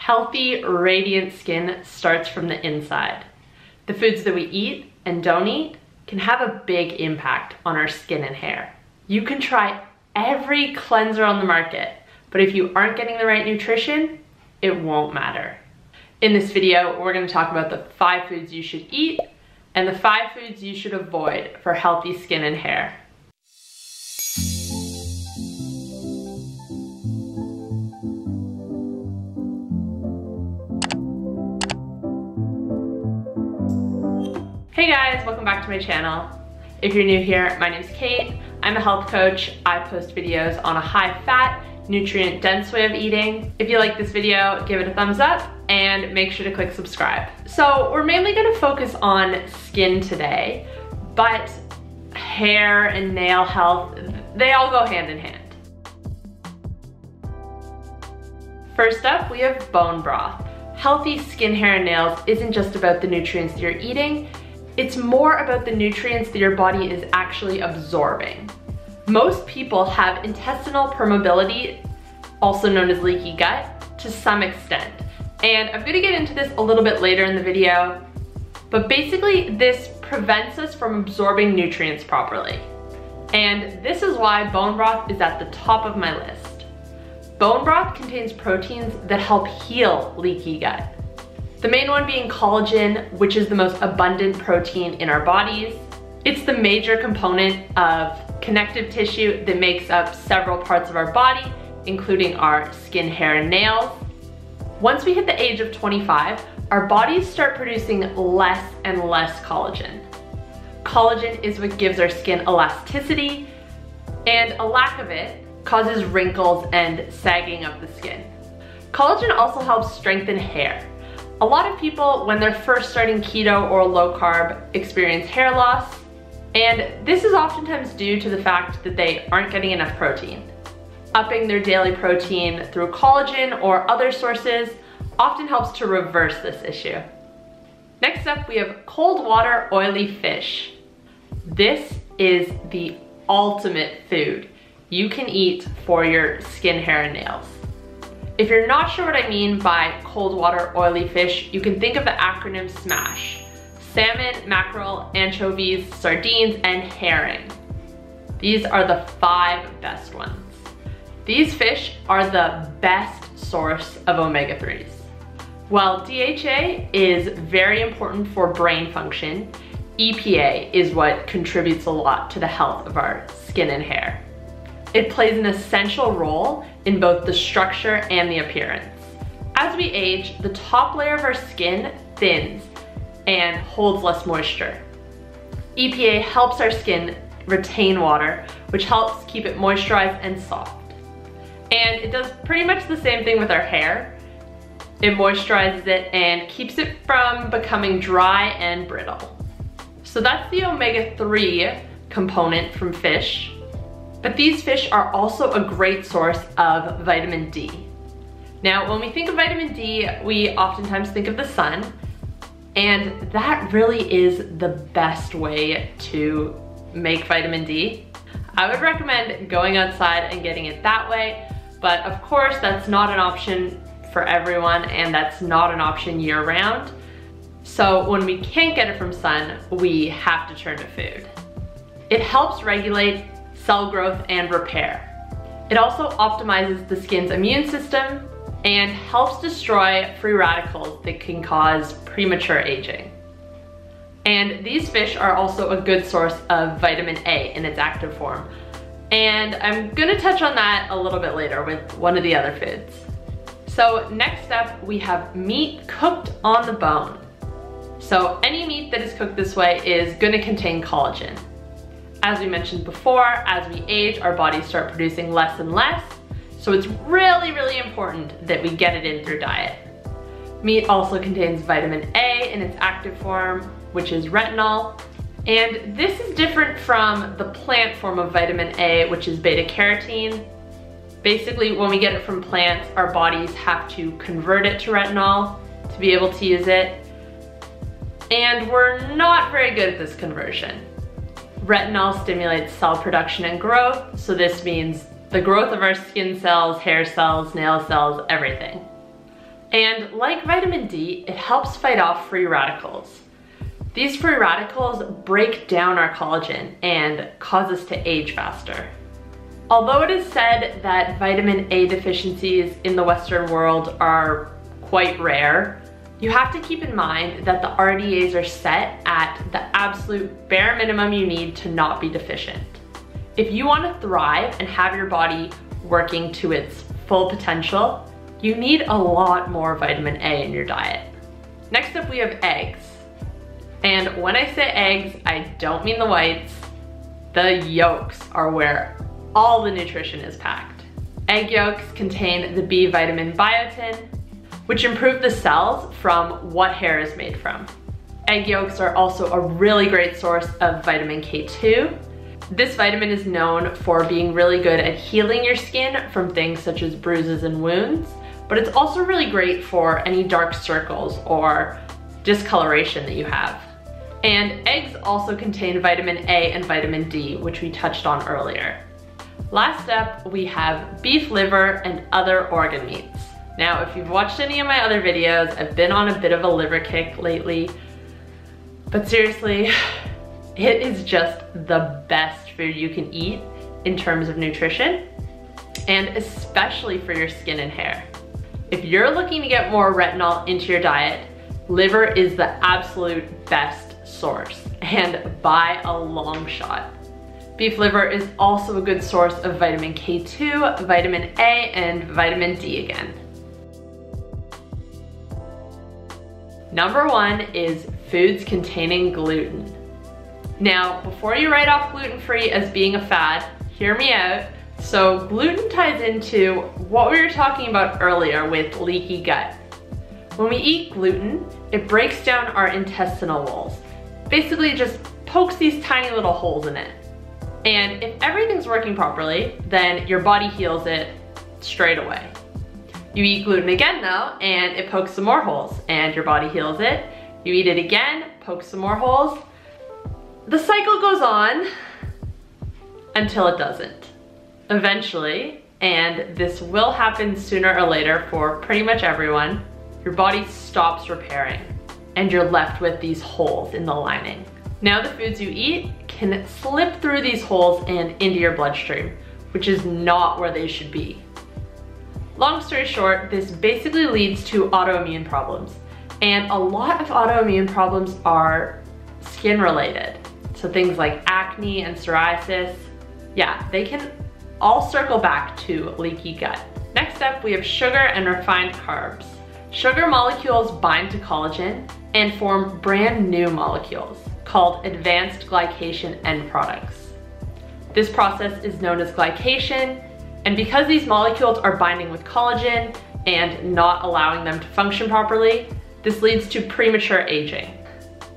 Healthy, radiant skin starts from the inside. The foods that we eat and don't eat can have a big impact on our skin and hair. You can try every cleanser on the market, but if you aren't getting the right nutrition, it won't matter. In this video, we're going to talk about the 5 foods you should eat and the 5 foods you should avoid for healthy skin and hair. Hey guys, welcome back to my channel. If you're new here, my name's Kate. I'm a health coach. I post videos on a high-fat, nutrient-dense way of eating. If you like this video, give it a thumbs up and make sure to click subscribe. So we're mainly gonna focus on skin today, but hair and nail health, they all go hand in hand. First up, we have bone broth. Healthy skin, hair, and nails isn't just about the nutrients that you're eating, it's more about the nutrients that your body is actually absorbing. Most people have intestinal permeability, also known as leaky gut, to some extent. And I'm gonna get into this a little bit later in the video, but basically this prevents us from absorbing nutrients properly. And this is why bone broth is at the top of my list. Bone broth contains proteins that help heal leaky gut. The main one being collagen, which is the most abundant protein in our bodies. It's the major component of connective tissue that makes up several parts of our body, including our skin, hair, and nails. Once we hit the age of 25, our bodies start producing less and less collagen. Collagen is what gives our skin elasticity, and a lack of it causes wrinkles and sagging of the skin. Collagen also helps strengthen hair. A lot of people, when they're first starting keto or low carb, experience hair loss, and this is oftentimes due to the fact that they aren't getting enough protein. Upping their daily protein through collagen or other sources often helps to reverse this issue. Next up, we have cold water oily fish. This is the ultimate food you can eat for your skin, hair, and nails. If you're not sure what I mean by cold water oily fish, you can think of the acronym SMASH. Salmon, mackerel, anchovies, sardines, and herring. These are the 5 best ones. These fish are the best source of omega-3s. While DHA is very important for brain function, EPA is what contributes a lot to the health of our skin and hair. It plays an essential role in both the structure and the appearance. As we age, the top layer of our skin thins and holds less moisture. EPA helps our skin retain water, which helps keep it moisturized and soft. And it does pretty much the same thing with our hair. It moisturizes it and keeps it from becoming dry and brittle. So that's the omega-3 component from fish. But these fish are also a great source of vitamin D. Now, when we think of vitamin D, we oftentimes think of the sun, and that really is the best way to make vitamin D. I would recommend going outside and getting it that way, but of course that's not an option for everyone, and that's not an option year-round. So when we can't get it from sun, we have to turn to food. It helps regulate cell growth and repair. It also optimizes the skin's immune system and helps destroy free radicals that can cause premature aging. And these fish are also a good source of vitamin A in its active form. And I'm gonna touch on that a little bit later with one of the other foods. So next up, we have meat cooked on the bone. So any meat that is cooked this way is gonna contain collagen. As we mentioned before, as we age, our bodies start producing less and less, so it's really, really important that we get it in through diet. Meat also contains vitamin A in its active form, which is retinol, and this is different from the plant form of vitamin A, which is beta-carotene. Basically, when we get it from plants, our bodies have to convert it to retinol to be able to use it, and we're not very good at this conversion. Retinol stimulates cell production and growth, so this means the growth of our skin cells, hair cells, nail cells, everything. And like vitamin D, it helps fight off free radicals. These free radicals break down our collagen and cause us to age faster. Although it is said that vitamin A deficiencies in the Western world are quite rare, you have to keep in mind that the RDAs are set at the absolute bare minimum you need to not be deficient. If you want to thrive and have your body working to its full potential, you need a lot more vitamin A in your diet. Next up we have eggs. And when I say eggs, I don't mean the whites. The yolks are where all the nutrition is packed. Egg yolks contain the B vitamin biotin, which improve the cells from what hair is made from. Egg yolks are also a really great source of vitamin K2. This vitamin is known for being really good at healing your skin from things such as bruises and wounds, but it's also really great for any dark circles or discoloration that you have. And eggs also contain vitamin A and vitamin D, which we touched on earlier. Last up, we have beef liver and other organ meats. Now, if you've watched any of my other videos, I've been on a bit of a liver kick lately, but seriously, it is just the best food you can eat in terms of nutrition, and especially for your skin and hair. If you're looking to get more retinol into your diet, liver is the absolute best source, and by a long shot. Beef liver is also a good source of vitamin K2, vitamin A, and vitamin D again. Number 1 is foods containing gluten. Now, before you write off gluten-free as being a fad, hear me out. So gluten ties into what we were talking about earlier with leaky gut. When we eat gluten, it breaks down our intestinal walls. Basically, it just pokes these tiny little holes in it. And if everything's working properly, then your body heals it straight away. You eat gluten again though, and it pokes some more holes, and your body heals it. You eat it again, pokes some more holes. The cycle goes on until it doesn't. Eventually, and this will happen sooner or later for pretty much everyone, your body stops repairing, and you're left with these holes in the lining. Now the foods you eat can slip through these holes and into your bloodstream, which is not where they should be. Long story short, this basically leads to autoimmune problems. And a lot of autoimmune problems are skin related. So things like acne and psoriasis, yeah, they can all circle back to leaky gut. Next up, we have sugar and refined carbs. Sugar molecules bind to collagen and form brand new molecules called advanced glycation end products. This process is known as glycation, and because these molecules are binding with collagen and not allowing them to function properly, this leads to premature aging.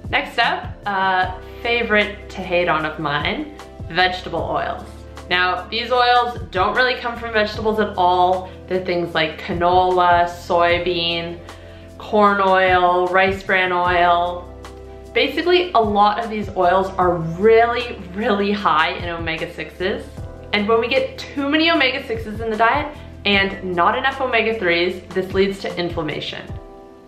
Next up, a favorite to hate on of mine, vegetable oils. Now, these oils don't really come from vegetables at all. They're things like canola, soybean, corn oil, rice bran oil. Basically, a lot of these oils are really, really high in omega-6s. And when we get too many omega-6s in the diet and not enough omega-3s, this leads to inflammation.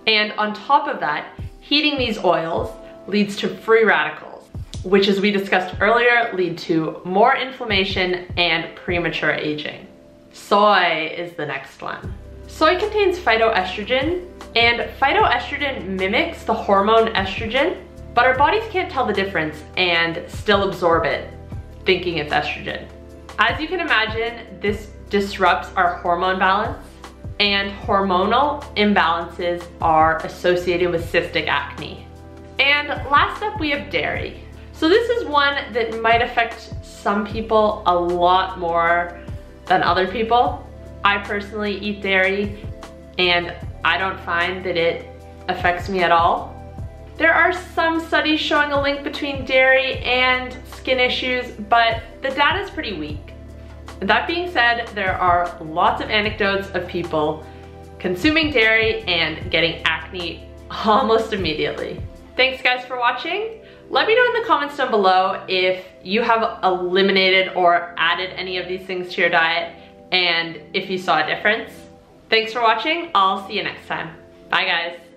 And on top of that, heating these oils leads to free radicals, which, as we discussed earlier, lead to more inflammation and premature aging. Soy is the next one. Soy contains phytoestrogen, and phytoestrogen mimics the hormone estrogen, but our bodies can't tell the difference and still absorb it, thinking it's estrogen. As you can imagine, this disrupts our hormone balance, and hormonal imbalances are associated with cystic acne. And last up, we have dairy. So this is one that might affect some people a lot more than other people. I personally eat dairy, and I don't find that it affects me at all. There are some studies showing a link between dairy and skin issues, but the data is pretty weak. That being said, there are lots of anecdotes of people consuming dairy and getting acne almost immediately. Thanks guys for watching. Let me know in the comments down below if you have eliminated or added any of these things to your diet and if you saw a difference. Thanks for watching. I'll see you next time. Bye guys.